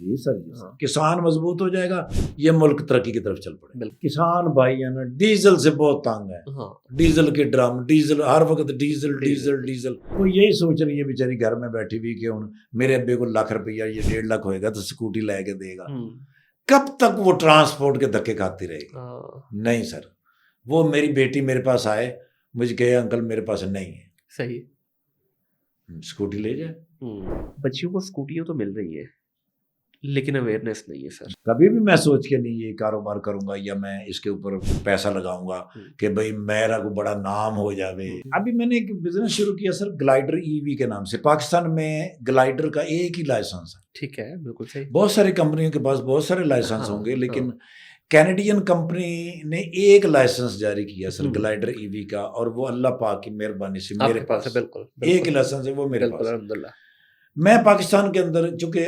جی سر جی سر کسان مضبوط ہو جائے گا یہ ملک ترقی کی طرف چل پڑے گا. کسان بھائی ہے نا ڈیزل سے بہت تنگ ہے. ڈیزل کے ڈرم ڈیزل ہر وقت ڈیزل ڈیزل ڈیزل. وہ یہی سوچ رہی ہے بیچاری گھر میں بیٹھی ہوئی کہ میرے ابے کو ₹1,00,000 یہ 1.5 ہوئے گا تو اسکوٹی لے کے دے گا. کب تک وہ ٹرانسپورٹ کے دھکے کھاتی رہے گی؟ نہیں سر. وہ میری بیٹی میرے پاس آئے مجھے کہے انکل میرے پاس نہیں ہے. صحیح. اسکوٹی لے جائے. بچیوں کو اسکوٹیاں تو مل رہی ہیں لیکن اویئرنیس نہیں ہے سر. کبھی بھی میں سوچ کے نہیں یہ کاروبار کروں گا یا میں اس کے اوپر پیسہ لگاؤں گا کہ بھائی میرا کو بڑا نام ہو جاوے. ابھی میں نے ایک بزنس شروع کیا سر گلائڈر EV کے نام سے. پاکستان میں گلائڈر کا ایک ہی لائسنس ہے. ٹھیک ہے بالکل صحیح. بہت ساری کمپنیوں کے پاس بہت سارے لائسنس ہوں گے لیکن کینیڈین کمپنی نے ایک لائسنس جاری کیا سر گلائڈر EV کا اور وہ اللہ پاک کی مہربانی سے میرے پاس ایک لائسنس ہے وہ میرے پاس. الحمدللہ. میں پاکستان کے اندر چونکہ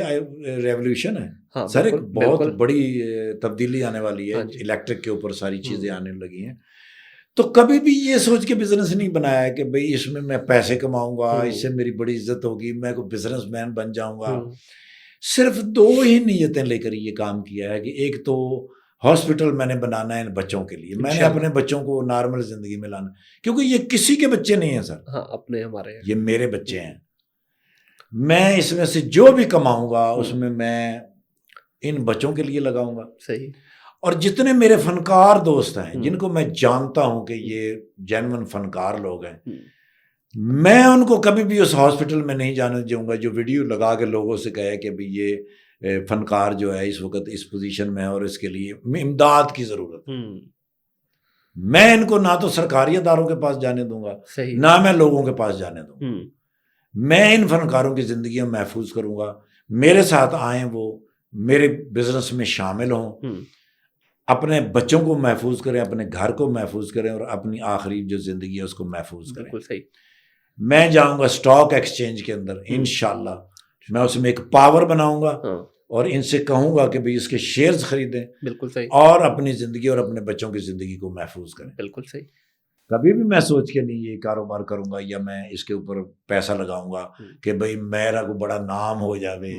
ریولیوشن ہے سر ایک بہت بڑی تبدیلی آنے والی ہے الیکٹرک کے اوپر ساری چیزیں آنے لگی ہیں تو کبھی بھی یہ سوچ کے بزنس نہیں بنایا کہ بھئی اس میں پیسے کماؤں گا اس سے میری بڑی عزت ہوگی میں کوئی بزنس مین بن جاؤں گا. صرف 2 ہی نیتیں لے کر یہ کام کیا ہے کہ ایک تو ہاسپٹل میں نے بنانا ہے ان بچوں کے لیے. میں نے اپنے بچوں کو نارمل زندگی میں لانا کیونکہ یہ کسی کے بچے نہیں ہیں سر. اپنے ہمارے یہ میرے بچے ہیں. میں اس میں سے جو بھی کماؤں گا اس میں ان بچوں کے لیے لگاؤں گا. صحیح. اور جتنے میرے فنکار دوست ہیں جن کو میں جانتا ہوں کہ یہ جینون فنکار لوگ ہیں میں ان کو کبھی بھی اس ہاسپٹل میں نہیں جانے دوں گا جو ویڈیو لگا کے لوگوں سے کہے کہ بھی یہ فنکار جو ہے اس وقت اس پوزیشن میں ہے اور اس کے لیے امداد کی ضرورت ہے. میں ان کو نہ تو سرکاری اداروں کے پاس جانے دوں گا نہ میں لوگوں کے پاس جانے دوں گا. میں ان فنکاروں کی زندگیاں محفوظ کروں گا. میرے ساتھ آئیں وہ میرے بزنس میں شامل ہوں اپنے بچوں کو محفوظ کریں اپنے گھر کو محفوظ کریں اور اپنی آخری جو زندگی ہے اس کو محفوظ کریں. بالکل صحیح. میں جاؤں گا اسٹاک ایکسچینج کے اندر انشاءاللہ میں اس میں ایک پاور بناؤں گا اور ان سے کہوں گا کہ بھئی اس کے شیئرز خریدیں. بالکل صحیح. اور اپنی زندگی اور اپنے بچوں کی زندگی کو محفوظ کریں. بالکل صحیح. کبھی بھی میں سوچ کے نہیں یہ کاروبار کروں گا یا میں اس کے اوپر پیسہ لگاؤں گا کہ بھئی میرا کو بڑا نام ہو جاوے.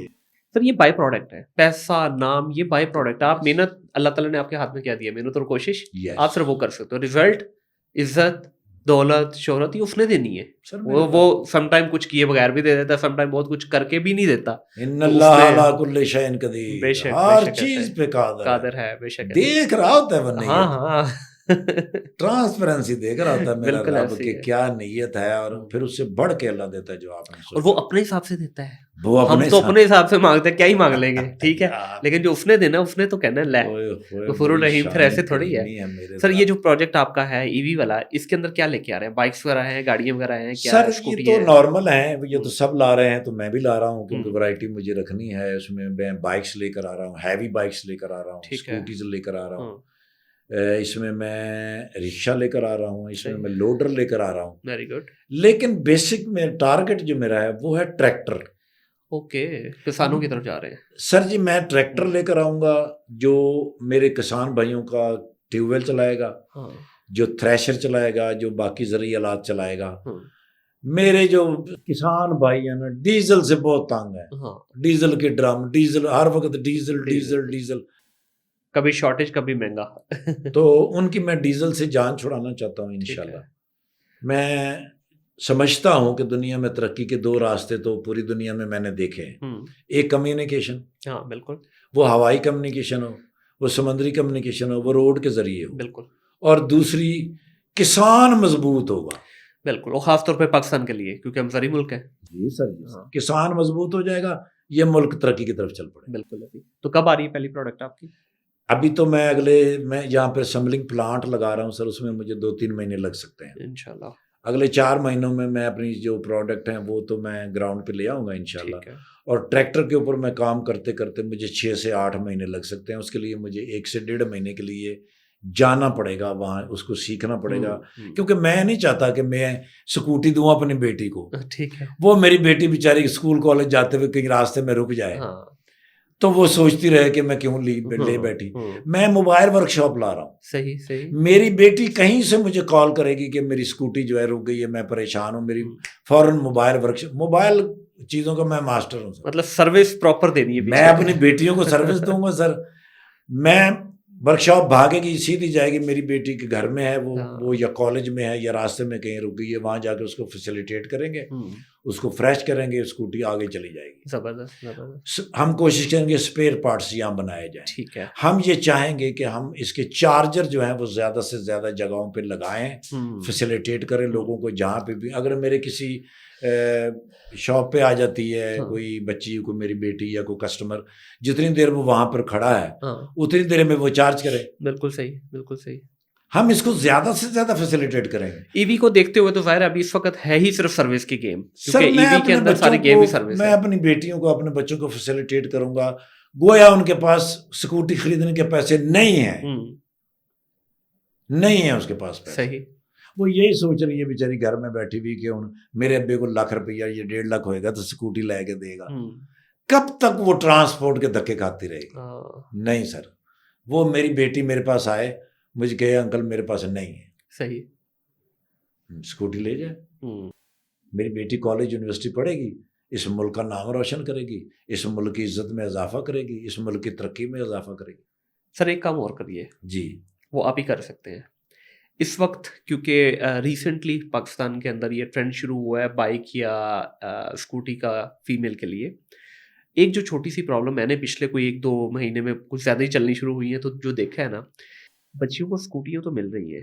سر یہ بائی پروڈکٹ ہے. پیسہ نام یہ بائی پروڈکٹ ہے. آپ محنت اللہ تعالیٰ نے آپ کے ہاتھ میں کیا دیا محنت اور کوشش آپ صرف وہ کر سکتے ہو. رزلٹ عزت دولت شہرت یہ اس نے دینی ہے. وہ سم ٹائم کچھ کیے بغیر بھی دے دیتا ہے سم ٹائم بہت کچھ کر کے بھی نہیں دیتا. ان اللہ علی کل شیء قدیر. بے شک ہر چیز پہ قادر ہے. بے شک دیکھ رہا ہوتا ہے وہ نہیں. ہاں ٹرانسپیرنسی دیکھ رہا ہوتا ہے میرا رب کہ کیا نیت ہے اور پھر اس سے بڑھ کے اللہ دیتا ہے جو آپ نے اور وہ اپنے حساب سے دیتا ہے. ہم تو اپنے حساب سے مانگتے ہیں کیا ہی مانگ لیں گے ٹھیک ہے لیکن جو اس نے دینا اس نے تو کہنا ہے لے غفور الرحیم. پھر ایسے تھوڑی ہے. سر یہ جو پروجیکٹ آپ کا ہے EV والا اس کے اندر کیا لے کے آ رہے ہیں؟ بائکس وغیرہ ہیں گاڑیاں وغیرہ ہیں کیا؟ سر یہ تو نارمل ہیں یہ تو سب لا رہے ہیں تو میں بھی لا رہا ہوں کیونکہ ورائٹی مجھے رکھنی ہے. اس میں بائکس لے کر آ رہا ہوں ہیوی بائکس لے کر آ رہا ہوں اسکوٹیز لے کر آ رہا ہوں اس میں رکشہ لے کر آ رہا ہوں اس میں لوڈر لے کر آ رہا ہوں. Very good. لیکن بیسک میں ٹارگٹ جو میرا ہے وہ ہے ٹریکٹر. اوکے کسانوں کی طرف جا رہے ہیں. سر جی میں ٹریکٹر لے کر آؤں گا جو میرے کسان بھائیوں کا ٹیوب ویل چلائے گا جو تھریشر چلائے گا جو باقی زرعی آلات چلائے گا. میرے جو کسان بھائی ہیں نا ڈیزل سے بہت تنگ ہے. ڈیزل کے ڈرم ڈیزل ہر وقت ڈیزل ڈیزل ڈیزل کبھی شارٹیج کبھی مہنگا تو ان کی میں ڈیزل سے جان چھڑانا چاہتا ہوں انشاءاللہ. میں سمجھتا ہوں کہ دنیا میں ترقی کے 2 راستے تو پوری دنیا میں نے دیکھے ہیں. ایک کمیونیکیشن بالکل وہ ہوائی کمیونیکیشن ہو وہ سمندری کمیونیکیشن ہو وہ روڈ کے ذریعے ہو. بالکل. اور دوسری کسان مضبوط ہوگا. بالکل اور خاص طور پہ پاکستان کے لیے کیونکہ ہم زرعی ملک ہیں. جی سر جی کسان مضبوط ہو جائے گا یہ ملک ترقی کی طرف چل پڑے. بالکل. تو کب آ رہی ہے پہلی پروڈکٹ آپ کی؟ ابھی تو میں یہاں پہ سمبلنگ پلانٹ لگا رہا ہوں سر اس میں مجھے 2-3 مہینے لگ سکتے ہیں انشاءاللہ. اگلے 4 مہینوں میں اپنی جو پروڈکٹ ہیں وہ تو میں گراؤنڈ پہ لے آؤں گا انشاءاللہ. اور ٹریکٹر کے اوپر میں کام کرتے کرتے مجھے 6 سے 8 مہینے لگ سکتے ہیں. اس کے لیے مجھے 1 سے 1.5 مہینے کے لیے جانا پڑے گا وہاں اس کو سیکھنا پڑے گا کیونکہ میں نہیں چاہتا کہ میں اسکوٹی دوں اپنی بیٹی کو. ٹھیک ہے. وہ میری بیٹی بیچاری اسکول کالج جاتے ہوئے کہیں راستے میں رک جائے تو وہ سوچتی رہے کہ میں کیوں لے بیٹھی. میں موبائل ورک شاپ لا رہا ہوں. صحیح صحیح. میری بیٹی کہیں سے مجھے کال کرے گی کہ میری اسکوٹی جو ہے رک گئی ہے میں پریشان ہوں میری فوراً موبائل چیزوں کا میں ماسٹر ہوں سر. مطلب سروس پراپر دینی ہے. میں اپنی بیٹیوں کو سروس دوں گا سر. میں ورک شاپ بھاگے گی سیدھی جائے گی, میری بیٹی کے گھر میں ہے وہ یا کالج میں ہے یا راستے میں کہیں رک گئی ہے, وہاں جا کے اس کو فیسیلیٹیٹ کریں گے, اس کو فریش کریں گے, اسکوٹی آگے چلی جائے گی. زبردست. ہم کوشش کریں گے اسپیئر پارٹس یہاں بنائے جائیں. ٹھیک ہے. ہم یہ چاہیں گے کہ ہم اس کے چارجر جو ہیں وہ زیادہ سے زیادہ جگہوں پہ لگائیں, فیسیلیٹیٹ کریں لوگوں کو. جہاں پہ بھی اگر میرے کسی شاپ پہ آ جاتی ہے کوئی بچی, کوئی میری بیٹی یا کوئی کسٹمر, جتنی دیر وہ وہاں پر کھڑا ہے اتنی دیر میں وہ چارج کرے. بالکل صحیح, بالکل صحیح. ہم اس کو زیادہ سے زیادہ فیسیلیٹیٹ کریں گے. ای وی کو دیکھتے ہوئے تو ظاہر ابھی اس وقت ہے ہی صرف سروس کی گیم, کیونکہ ای وی کے اندر ساری گیم ہی سروس ہے. میں اپنی بیٹیوں کو, اپنے بچوں کو فیسیلیٹیٹ کروں گا, گویا ان کے پاس اسکوٹی خریدنے کے پیسے نہیں ہیں, نہیں ہیں اس کے پاس پیسے. صحیح. وہ یہی سوچ رہی ہے بیچاری گھر میں بیٹھی ہوئی کہ میرے ابے کو ₹1,00,000 یا 1.5 لاکھ ہوئے گا تو اسکوٹی لے کے دے گا. کب تک وہ ٹرانسپورٹ کے دھکے کھاتی رہے گی؟ نہیں سر, وہ میری بیٹی میرے پاس آئے, مجھے کہے انکل میرے پاس نہیں ہے. صحیح. اسکوٹی لے جائے. میری بیٹی کالج یونیورسٹی پڑھے گی, اس ملک کا نام روشن کرے گی, اس ملک کی عزت میں اضافہ کرے گی, اس ملک کی ترقی میں اضافہ کرے گی. سر ایک کام اور کریے. جی. وہ آپ ہی کر سکتے ہیں اس وقت, کیونکہ ریسنٹلی پاکستان کے اندر یہ ٹرینڈ شروع ہوا ہے بائک یا اسکوٹی کا فیمیل کے لیے. ایک جو چھوٹی سی پرابلم میں نے پچھلے کوئی 1-2 مہینے میں کچھ زیادہ ہی چلنی شروع ہوئی ہیں, تو جو دیکھا ہے نا, بچیوں کو اسکوٹیاں تو مل رہی ہیں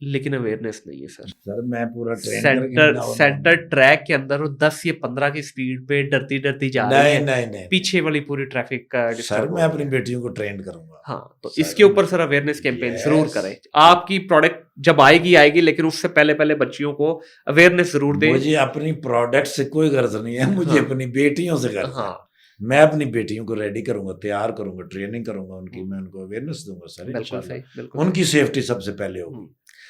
لیکن اویئرنیس نہیں ہے سر. سر میں پورا سینٹر ٹریک کے اندر 10 یا 15 کی سپیڈ پہ ڈرتی ڈرتی جا رہی ہے. نہیں, پیچھے والی پوری ٹریفک کا. سر میں اپنی بیٹیوں کو ٹرین کروں گا. ہاں, تو اس کے اوپر سر اویئرنیس کیمپین ضرور کریں. آپ کی پروڈکٹ جب آئے گی لیکن اس سے پہلے بچیوں کو اویئرنیس ضرور دیں. مجھے اپنی پروڈکٹ سے کوئی غرض نہیں ہے, مجھے اپنی بیٹیوں سے غرض ہے. میں اپنی بیٹیوں کو ریڈی کروں گا, تیار کروں گا, ٹریننگ کروں گا ان کی, میں ان کو اویئرنیس دوں گا سر. ان کی سیفٹی سب سے پہلے ہوگی.